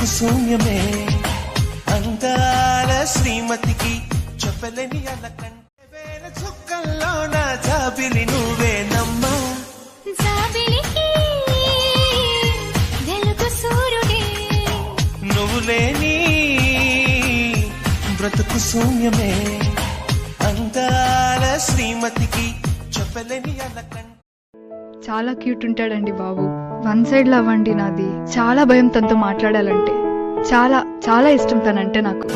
బ్రతుకు శూన్యమే అందాల శ్రీమతికి చెప్పలేని అలకంటే వేల చుక్కల్లో నా జాబిలి నువ్వేనమ్మా జాబిలికి వెలుగు సూర్యుడే నువ్వు లేని బ్రతుకు శూన్యమే అందాల శ్రీమతికి చెప్పలేని అలకంటే. చాలా క్యూట్ ఉంటాడండి బాబు. వన్ సైడ్ లవ్ అండి నాది. చాలా భయం తనతో మాట్లాడాలంటే. చాలా చాలా ఇష్టం తనంటే నాకు.